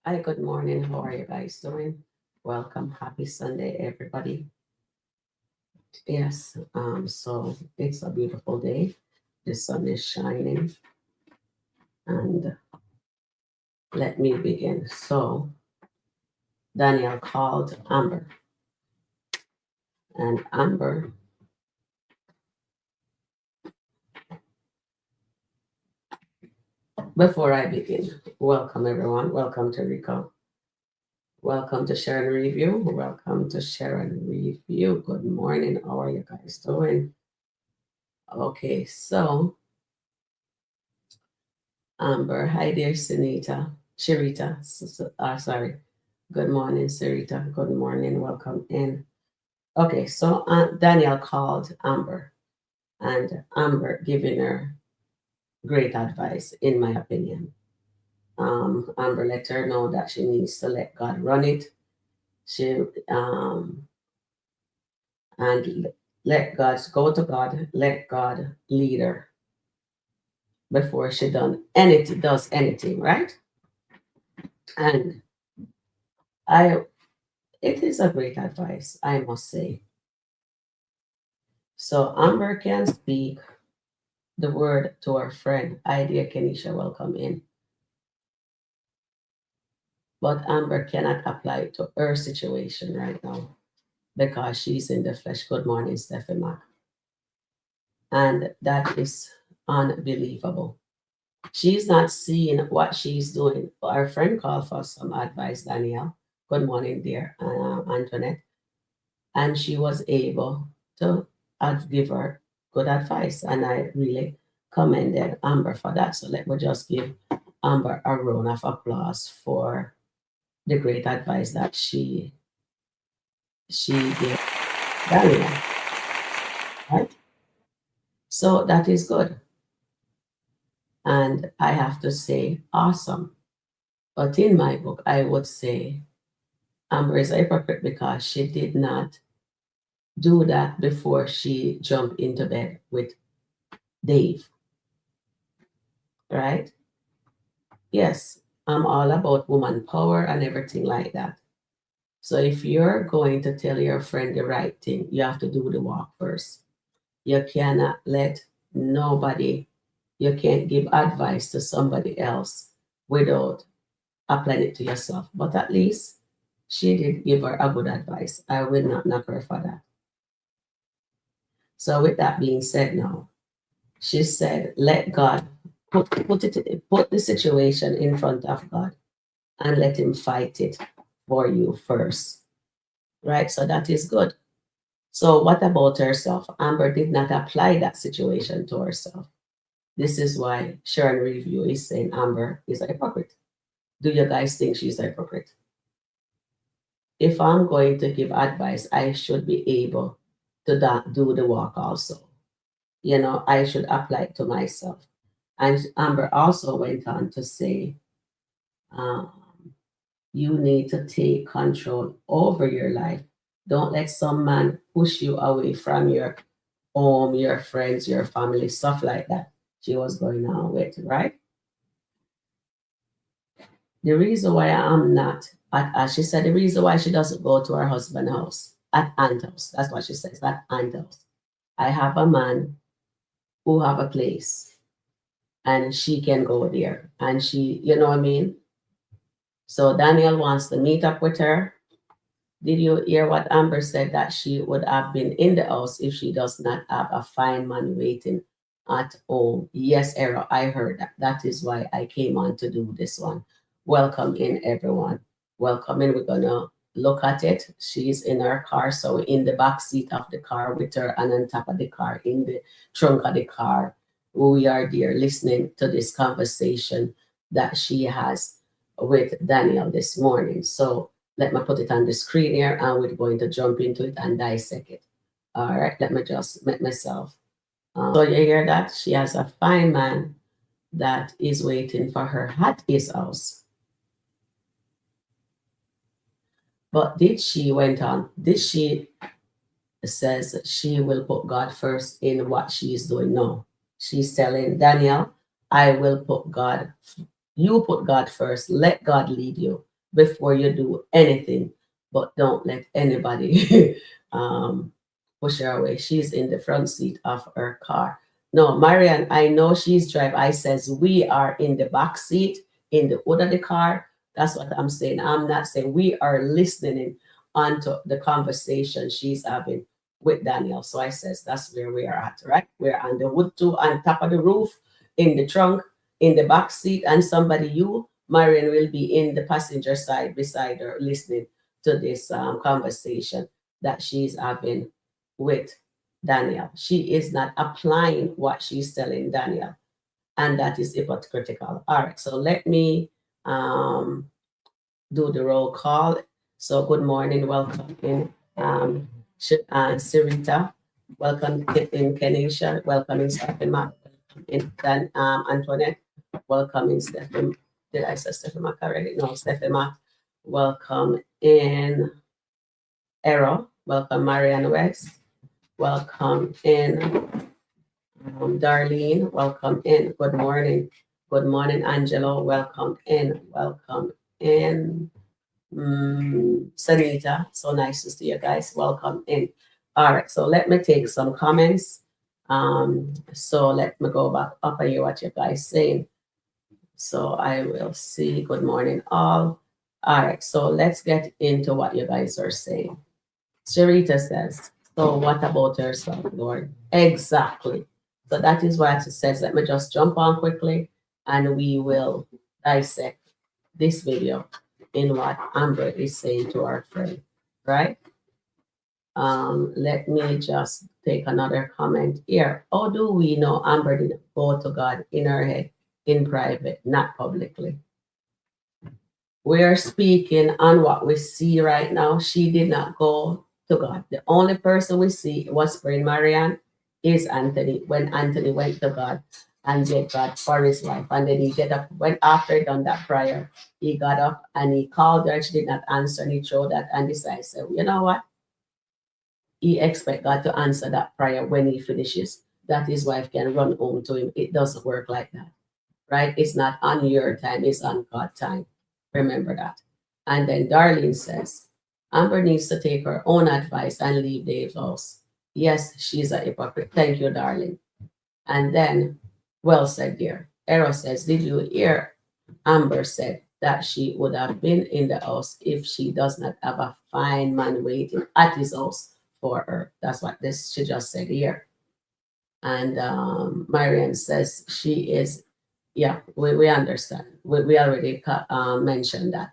Hi, good morning. How are you guys doing? Welcome. Happy Sunday, everybody. Yes, so it's a beautiful day. The sun is shining, and let me begin. So, Danielle called Amber, and Amber, before I begin, welcome everyone. Welcome to Rico. Welcome to Sharon Review. Welcome to Sharon Review. Good morning. How are you guys doing? Okay, so Amber, hi there, Sunita, Sharita. Sorry. Good morning, Sarita. Good morning. Welcome in. Okay, so Danielle called Amber, and Amber giving her great advice, in my opinion. Amber let her know that she needs to let God run it. She and let God go to God, let God lead her before she does anything, right? And I it is a great advice, I must say. So Amber can speak the word to her friend. Idea Kenisha, welcome in. But Amber cannot apply it to her situation right now because she's in the flesh. Good morning, Stephanie Mac. And that is unbelievable. She's not seeing what she's doing. Our friend called for some advice, Danielle. Good morning, dear Antoinette. And she was able to give her good advice. And I really commended Amber for that. So let me just give Amber a round of applause for the great advice that she gave Daniel. Right? So that is good. And I have to say, awesome. But in my book, I would say Amber is a hypocrite because she did not do that before she jumped into bed with Dave. Right? Yes, I'm all about woman power and everything like that. So if you're going to tell your friend the right thing, you have to do the walk first. You cannot let nobody, you can't give advice to somebody else without applying it to yourself. But at least she did give her a good advice. I will not knock her for that. So with that being said now, she said, let God put the situation in front of God and let him fight it for you first. Right? So that is good. So what about herself? Amber did not apply that situation to herself. This is why Sharon Review is saying Amber is a hypocrite. Do you guys think she's a hypocrite? If I'm going to give advice, I should be able to do the work also. You know, I should apply it to myself. And Amber also went on to say, um, you need to take control over your life. Don't let some man push you away from your home, your friends, your family, stuff like that. She was going on with, right? The reason why I'm not, as she said, the reason why she doesn't go to her husband's house, at aunt house, that's what she says, at aunt house. I have a man who have a place and she can go there. And she, you know what I mean? So Danielle wants to meet up with her. Did you hear what Amber said that she would have been in the house if she does not have a fine man waiting at home? Yes, Era, I heard that. That is why I came on to do this one. Welcome in, everyone. Welcome in. We're gonna look at it. She's in her car, so in the back seat of the car with her, and on top of the car, in the trunk of the car. We are there listening to this conversation that she has with Danielle this morning. So let me put it on the screen here and we're going to jump into it and dissect it. All right, let me just make myself. So you hear that? She has a fine man that is waiting for her at his house. But did she says she will put God first in what she is doing? No. She's telling Danielle, I will put God, you put God first, let God lead you. before you do anything, but don't let anybody push her away. She's in the front seat of her car. No, Marian, I know she's driving. I says we are in the back seat, in the hood of the car. That's what I'm saying. I'm not saying we are listening onto the conversation she's having with Danielle. So I says that's where we are at, right? We're on the wood too, on top of the roof, in the trunk, in the back seat, and somebody, you, Marion, will be in the passenger side beside her, listening to this conversation that she's having with Danielle. She is not applying what she's telling Danielle, and that is hypocritical. All right, so let me do the roll call. So good morning, welcome in Sarita, welcome in Kenisha, welcome in Stephen, welcome in Antoinette, welcome in Stephen. Did I say Stephen Mac already? No, Stephen Mac. Welcome in Errol, welcome Marianne West, welcome in Darlene, welcome in. Good morning. Good morning, Angelo. Welcome in. Welcome in. Sanita, so nice to see you guys. Welcome in. All right, so let me take some comments. So let me go back up and hear what you guys saying. So I will see. Good morning, all. All right, so let's get into what you guys are saying. Sharita says, so what about yourself, Lord? Exactly. So that is what it says. Let me just jump on quickly and we will dissect this video in what Amber is saying to our friend, right? Let me just take another comment here. How do we know Amber didn't go to God in her head, in private, not publicly? We're speaking on what we see right now. She did not go to God. The only person we see was Praying Marianne is Anthony. When Anthony went to God and begged God for his wife, and then he get up, when after he done that prayer, he got up and he called her. She did not answer, and he showed that and decided, so you know what? He expect God to answer that prayer when he finishes, that his wife can run home to him. It doesn't work like that, right? It's not on your time, it's on God's time. Remember that. And then Darlene says, Amber needs to take her own advice and leave Dave's house. Yes, she's a hypocrite. Thank you, darling. And then, well said, dear. Era says, did you hear Amber said that she would have been in the house if she does not have a fine man waiting at his house for her? That's what this she just said here. And Marianne says she is, yeah, we understand. We already mentioned that.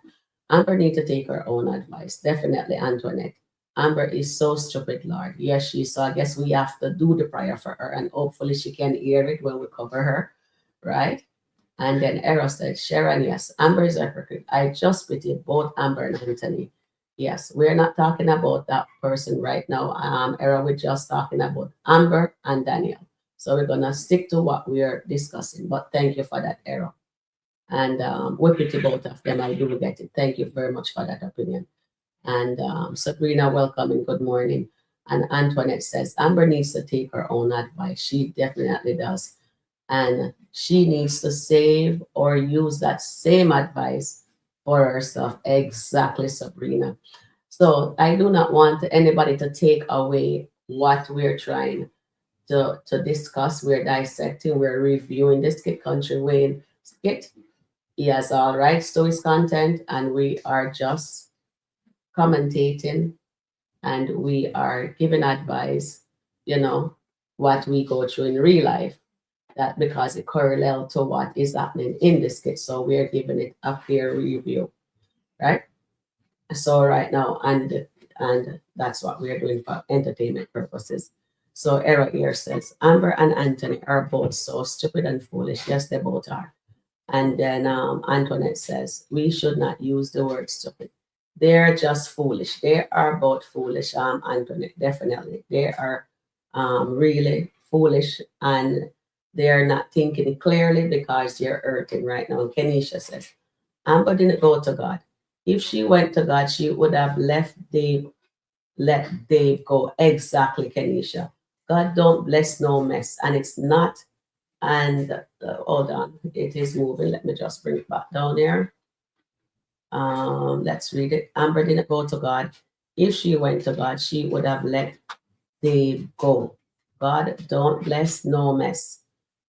Amber need to take her own advice. Definitely, Antoinette. Amber is so stupid, Lord. Yes, she is. So I guess we have to do the prayer for her, and hopefully she can hear it when we cover her, right? And then Eros said, Sharon, yes, Amber is a hypocrite. I just pity both Amber and Anthony. Yes, we're not talking about that person right now. Eros, we're just talking about Amber and Danielle. So we're gonna stick to what we are discussing. But thank you for that, Eros. And we pity both of them. I do get it. Thank you very much for that opinion. And Sabrina, welcome and good morning. And Antoinette says, Amber needs to take her own advice. She definitely does. And she needs to save or use that same advice for herself. Exactly, Sabrina. So I do not want anybody to take away what we're trying to discuss. We're dissecting, we're reviewing the skit Kountry Wayne skit. He has all rights to his content, and we are just commentating and we are giving advice, what we go through in real life, that because it correlates to what is happening in the skit. So we're giving it a fair review, right? So right now, and that's what we're doing for entertainment purposes. So Era here says, Amber and Anthony are both so stupid and foolish. Yes, they both are. And then Antoinette says, we should not use the word stupid. They're just foolish. They are both foolish, Antoinette, definitely. They are really foolish, and they're not thinking clearly because they're hurting right now. And Kenisha says, Amber didn't go to God. If she went to God, she would have let Dave go. Exactly, Kenisha. God don't bless no mess, and it's not. And hold on, it is moving. Let me just bring it back down here. Let's read it. Amber didn't go to God. If she went to God, she would have let Dave go. God don't bless no mess.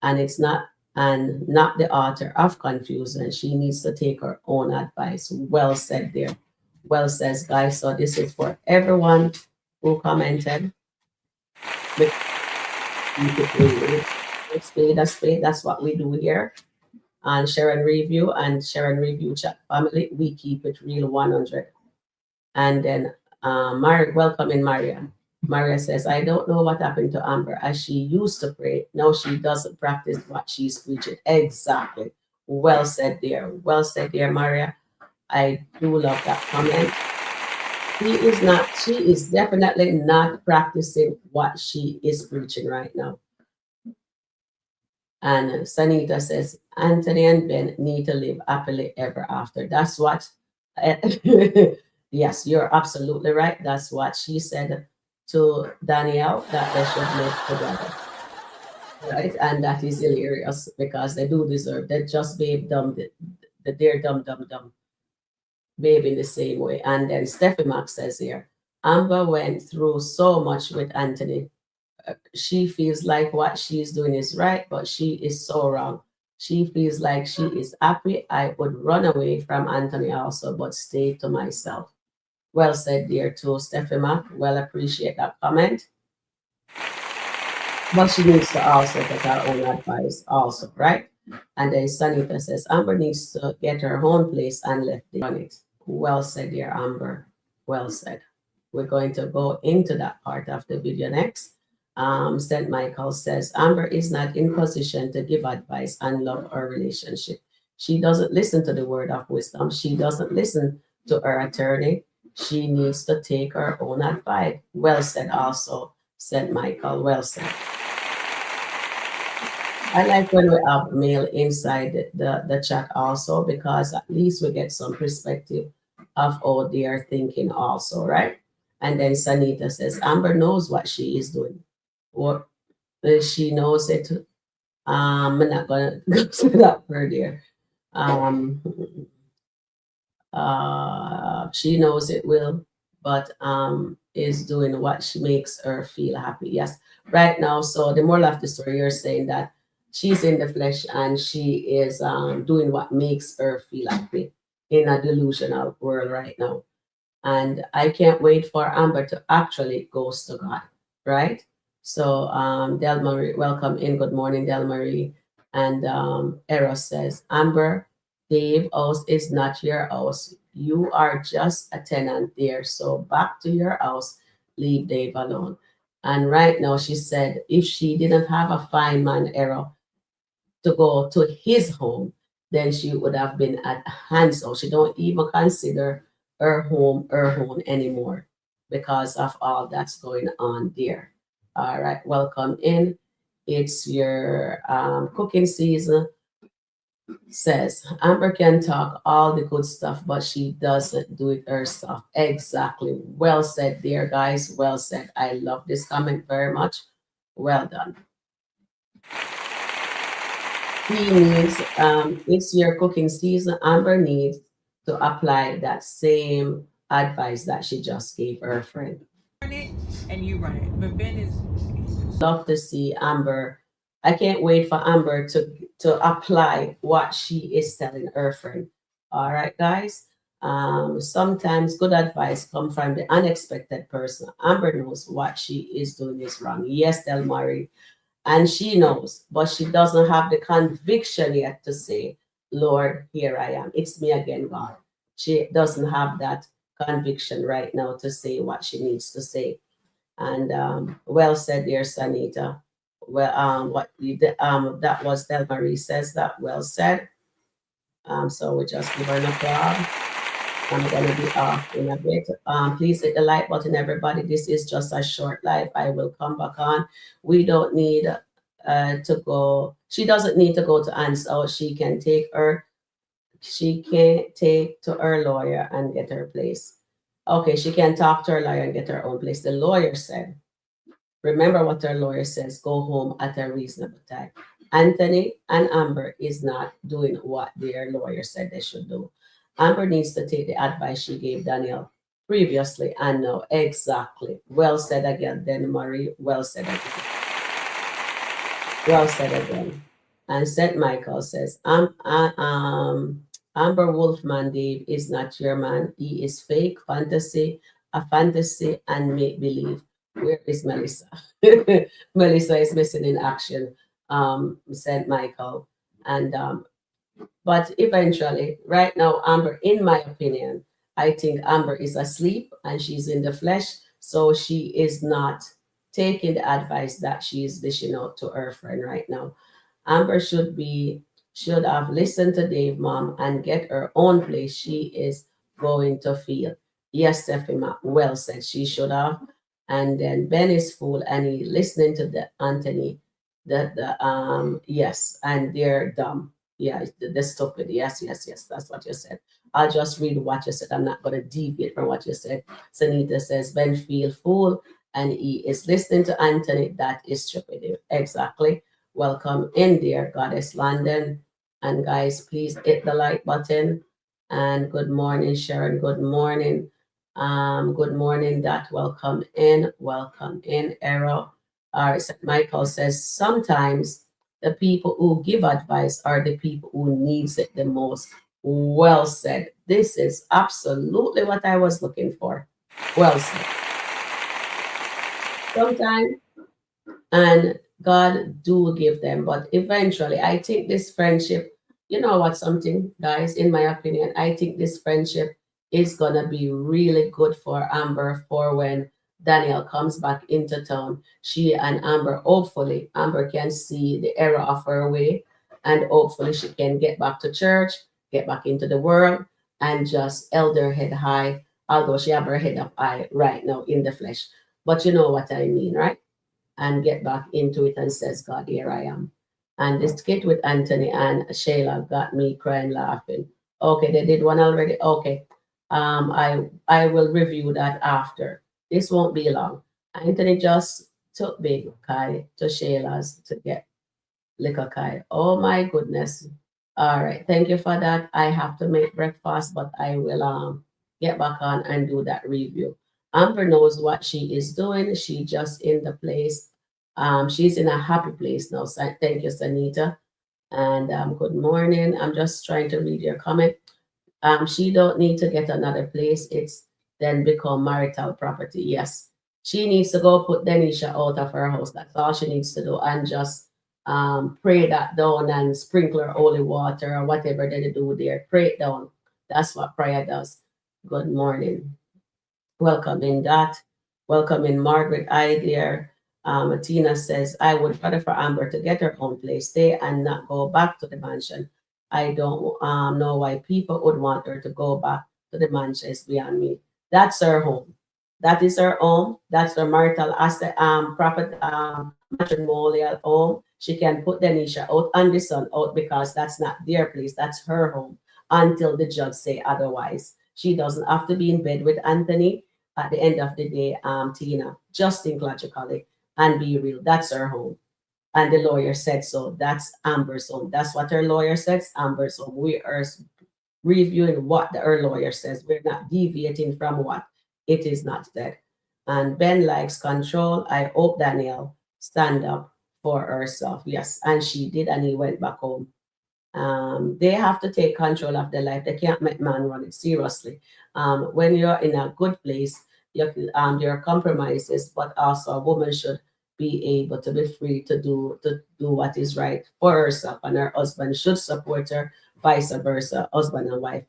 And it's not the author of confusion. She needs to take her own advice. Well said there. Well says, guys. So this is for everyone who commented. Spade a spade. That's what we do here on Sharon Review and Sharon Review Chat Family. We keep it real 100. And then welcome in Maria. Maria says, I don't know what happened to Amber as she used to pray. Now she doesn't practice what she's preaching. Exactly. Well said there. Well said there, Maria. I do love that comment. She is definitely not practicing what she is preaching right now. And Sanita says, Anthony and Ben need to live happily ever after. That's what, yes, you're absolutely right. That's what she said to Danielle, that they should live together. Right? And that is hilarious because they do deserve, they just babe dumb, they're dumb. Babe in the same way. And then Steffi Max says here, Amber went through so much with Anthony. She feels like what she's doing is right, but she is so wrong. She feels like she is happy. I would run away from Anthony also, but stay to myself. Well said, dear, to Steffi Mac. Well, appreciate that comment. But she needs to also take her own advice also, right? And then Sanita says, Amber needs to get her own place and left on it. Well said, dear Amber. Well said. We're going to go into that part of the video next. St. Michael says, Amber is not in position to give advice and love her relationship. She doesn't listen to the word of wisdom. She doesn't listen to her attorney. She needs to take her own advice. Well said also, St. Michael. Well said. I like when we have mail inside the chat also, because at least we get some perspective of how they are thinking also, right? And then Sanita says, Amber knows what she is doing. Or she knows it. I'm not going to go to that word there. She knows it will, but is doing what she makes her feel happy. Yes, right now. So the moral of the story, you're saying that she's in the flesh and she is doing what makes her feel happy in a delusional world right now. And I can't wait for Amber to actually goes to God, right? So Del Marie, welcome in. Good morning, Del Marie. And Eros says, Amber, Dave house is not your house. You are just a tenant there. So back to your house. Leave Dave alone. And right now, she said, if she didn't have a fine man, Eros, to go to his home, then she would have been at Hans house. She don't even consider her home anymore because of all that's going on there. All right, welcome in. It's your cooking season. Says Amber can talk all the good stuff, but she doesn't do it herself. Exactly. Well said, dear guys. Well said. I love this comment very much. Well done. He needs, it's your cooking season. Amber needs to apply that same advice that she just gave her friend. And you run it. But Ben is Love to see Amber. I can't wait for Amber to apply what she is telling her friend. All right, guys. Sometimes good advice come from the unexpected person. Amber knows what she is doing is wrong. Yes, Del Marie. And she knows, but she doesn't have the conviction yet to say, Lord, here I am. It's me again, God. She doesn't have that conviction right now to say what she needs to say. And well said, dear Sanita. Well, that was Del Marie says that. Well said. So we just give her an applause. I'm gonna be off in a bit. Please hit the like button, everybody. This is just a short live. I will come back on. We don't need to go. She doesn't need to go to Ansel. She can take her. She can take to her lawyer and get her place. Okay, she can talk to her lawyer and get her own place. The lawyer said, remember what her lawyer says, go home at a reasonable time. Anthony and Amber is not doing what their lawyer said they should do. Amber needs to take the advice she gave Danielle previously and now. Exactly. Well said again, then Marie. Well said again. Well said again. And St. Michael says, Amber Wolfman Dave is not your man. He is fake, fantasy, a fantasy, and make believe. Where is Melissa? Melissa is missing in action, St. Michael. And but eventually, right now, Amber, in my opinion, I think Amber is asleep and she's in the flesh, so she is not taking the advice that she is dishing out to her friend right now. Amber should have listened to Dave mom and get her own place. She is going to feel. Yes, Stephanie, well said. She should have. And then Ben is fool and he listening to the Anthony. The yes, and they're dumb. Yeah, they're stupid. Yes, yes, yes. That's what you said. I'll just read what you said. I'm not gonna deviate from what you said. Sanita says Ben feel fool and he is listening to Anthony. That is stupid. Exactly. Welcome in there, Goddess London. And guys, please hit the like button. And good morning, Sharon. Good morning. Good morning, Dot. Welcome in. Welcome in, Arrow. All right, St. Michael says sometimes the people who give advice are the people who needs it the most. Well said. This is absolutely what I was looking for. Well said. Sometimes, and God do give them, but eventually, I think this friendship, you know what, something, guys, in my opinion, I think this friendship is gonna be really good for Amber for when Danielle comes back into town. She and Amber, hopefully, Amber can see the error of her way, and hopefully she can get back to church, get back into the world, and just held her head high, although she have her head up high right now in the flesh. But you know what I mean, right? And get back into it and says, God, here I am. And this skit with Anthony and Shayla got me crying laughing. Okay, they did one already. Okay. I will review that after. This won't be long. Anthony just took Big Kai to Shayla's to get Liquor Kai. Oh my goodness. All right. Thank you for that. I have to make breakfast, but I will get back on and do that review. Amber knows what she is doing. She just in the place. She's in a happy place now. So thank you, Sanita. And good morning. I'm just trying to read your comment. She don't need to get another place. It's then become marital property. Yes. She needs to go put Denisha out of her house. That's all she needs to do. And just pray that down and sprinkle her holy water or whatever they do there. Pray it down. That's what prayer does. Good morning. Welcome in that. Welcome in Margaret I there. Tina says, I would rather for Amber to get her own place, stay and not go back to the mansion. I don't know why people would want her to go back to the mansion. It's beyond me. That's her home. That is her home. That's her marital asset, proper matrimonial home. She can put Denisha out and the son out because that's not their place. That's her home until the judge say otherwise. She doesn't have to be in bed with Anthony at the end of the day, Tina. Just think logically and be real. That's her home. And the lawyer said so. That's Amber's home. That's what her lawyer says. Amber's home. We are reviewing what her lawyer says. We're not deviating from what it is not said. And Ben likes control. I hope Danielle stand up for herself. Yes, and she did, and he went back home. They have to take control of their life. They can't make man run it. Seriously. When you're in a good place, there are compromises, but also a woman should be able to be free to do what is right for herself, and her husband should support her, vice versa, husband and wife.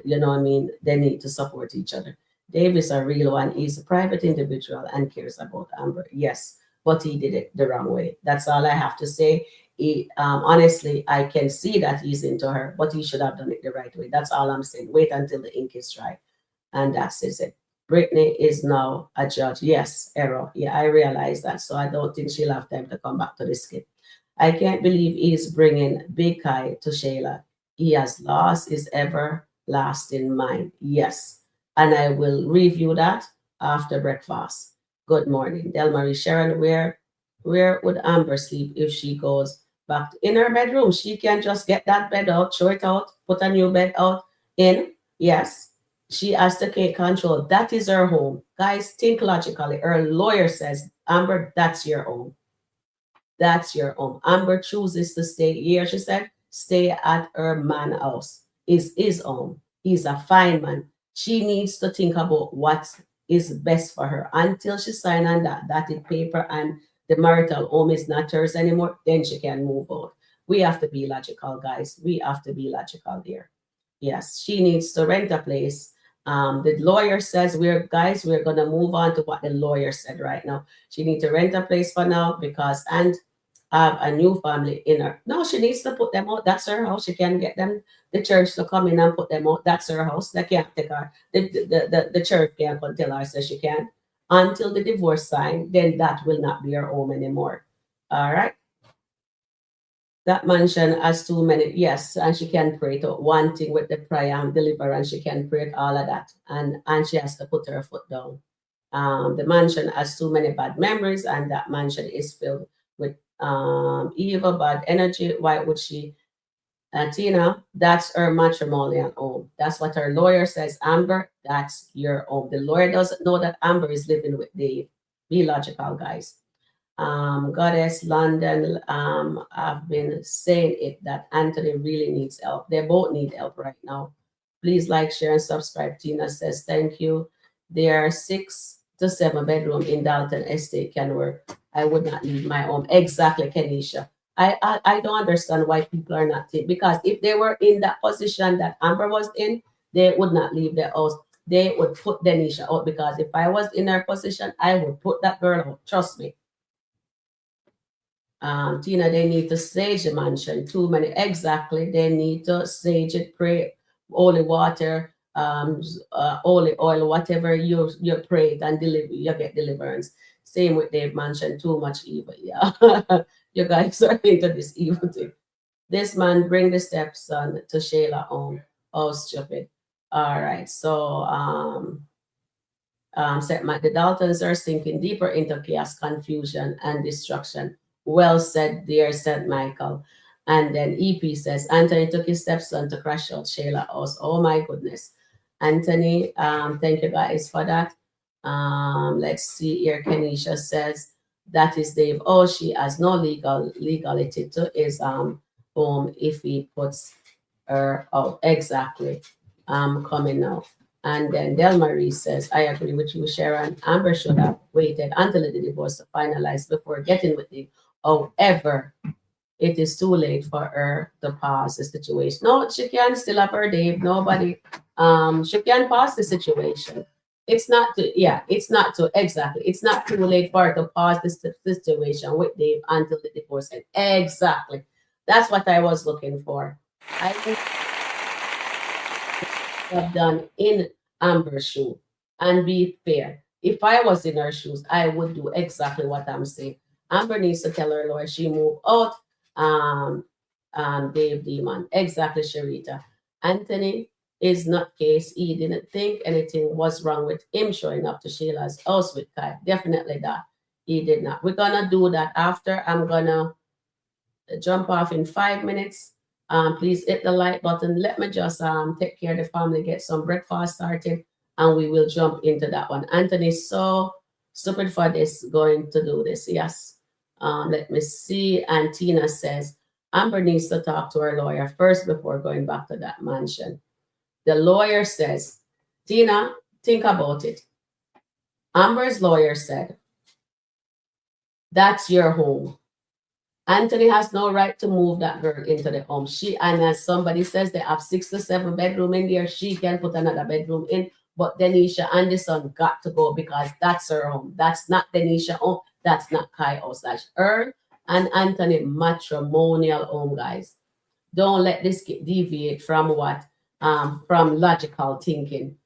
You know what I mean? They need to support each other. Dave is a real one. He's a private individual and cares about Amber. Yes, but he did it the wrong way. That's all I have to say. Honestly, I can see that he's into her, but he should have done it the right way. That's all I'm saying. Wait until the ink is dry. And that says it. Brittany is now a judge. Yes, error. Yeah, I realize that. So I don't think she'll have time to come back to the skit. I can't believe he's bringing Big Kai to Shayla. He has lost his everlasting mind. Yes. And I will review that after breakfast. Good morning. Delmarie Sharon, where would Amber sleep if she goes back in her bedroom? She can just get that bed out, throw it out, put a new bed out in. Yes, she has to take control. That is her home. Guys, think logically. Her lawyer says, Amber, that's your home. That's your home. Amber chooses to stay here, she said, stay at her man house. Is his home. He's a fine man. She needs to think about what is best for her until she sign on that dotted paper and the marital home is not hers anymore, then she can move out. We have to be logical, guys. We have to be logical there. Yes, she needs to rent a place. The lawyer says we're gonna move on to what the lawyer said right now. She needs to rent a place for now because and have a new family in her. No, she needs to put them out. That's her house. She can get them the church to come in and put them out. That's her house. They can't take her. The church can't come tell her so she can. Until the divorce sign, then that will not be her home anymore. All right. That mansion has too many, yes, and she can pray to one thing with the prayer and deliverance, she can pray to all of that. And she has to put her foot down. The mansion has too many bad memories, and that mansion is filled with evil, bad energy. Why would she? Tina, that's her matrimonial home. That's what her lawyer says. Amber, that's your home. The lawyer doesn't know that Amber is living with Dave. Be logical, guys. Goddess London, I've been saying it that Anthony really needs help. They both need help right now. Please like, share, and subscribe. Tina says, thank you. There are 6 to 7 bedroom in Dalton Estate can work. I would not leave my home. Exactly, Kenisha. I don't understand why people are not because if they were in that position that Amber was in, they would not leave their house. They would put Denisha out because if I was in her position, I would put that girl out. Trust me. Tina, they need to sage the mansion. Too many, exactly. They need to sage it, pray, holy water, holy oil, whatever you pray and deliver, you get deliverance. Same with Dave Mansion, too much evil. Yeah, you guys are into this evil thing. This man bring the stepson to Shayla home. Oh, stupid. All right, so the Daltons are sinking deeper into chaos, confusion, and destruction. Well said, dear St. Michael. And then EP says, Anthony took his stepson to crash out Shayla house. Oh my goodness. Anthony, thank you guys for that. Let's see here. Kenisha says, that is Dave. Oh, she has no legality to his home if he puts her out. Exactly. Coming now. And then Del Marie says, I agree with you, Sharon. Amber should have waited until the divorce was finalized before getting with him. However, it is too late for her to pause the situation. No, she can still have her Dave. Nobody, she can pause the situation. It's not to, yeah, it's not to, exactly. It's not too late for her to pause this situation with Dave until the divorce ends. Exactly. That's what I was looking for. I think have done in Amber's shoe and be fair. If I was in her shoes, I would do exactly what I'm saying. Amber needs to tell her lawyer she moved out. Dave Demon. Exactly, Sharita. Anthony is not case. He didn't think anything was wrong with him showing up to Sheila's house with Kai. Definitely that. He did not. We're gonna do that after. I'm gonna jump off in 5 minutes. Please hit the like button. Let me just take care of the family, get some breakfast started, and we will jump into that one. Anthony's so stupid for this, going to do this. Yes. Let me see. And Tina says, Amber needs to talk to her lawyer first before going back to that mansion. The lawyer says, Tina, think about it. Amber's lawyer said, that's your home. Anthony has no right to move that girl into the home. And as somebody says, they have 6 to 7 bedroom in there. She can put another bedroom in. But Denisha and the son got to go because that's her home. That's not Denisha home. That's not Kai house. That's her and Anthony matrimonial home, guys. Don't let this deviate from what from logical thinking.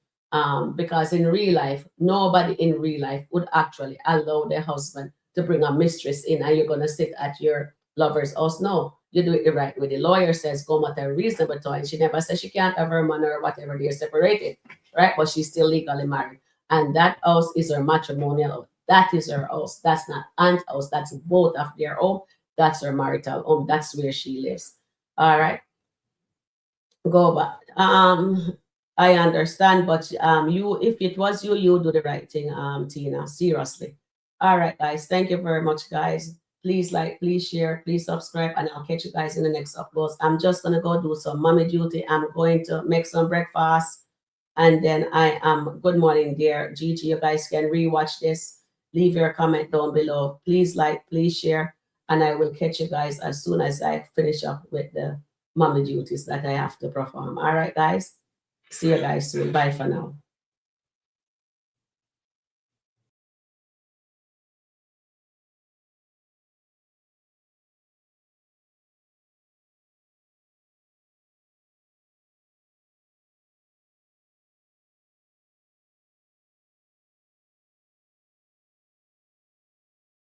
Because in real life, nobody in real life would actually allow their husband to bring a mistress in and you're gonna sit at your lover's house. No, you do it the right way. The lawyer says go at a reasonable time. She never says she can't have her man or whatever, they're separated, right? But she's still legally married. And that house is her matrimonial house. That is her house. That's not aunt house. That's both of their home. That's her marital home. That's where she lives. All right. Go back. I understand, but you, if it was you, you do the right thing, Tina. Seriously. All right, guys. Thank you very much, guys. Please like, please share, please subscribe, and I'll catch you guys in the next upload. I'm just gonna go do some mommy duty. I'm going to make some breakfast, and then I am. Good morning, dear Gigi. You guys can rewatch this. Leave your comment down below. Please like, please share, and I will catch you guys as soon as I finish up with the mommy duties that I have to perform. All right, guys. See you guys soon. Bye for now.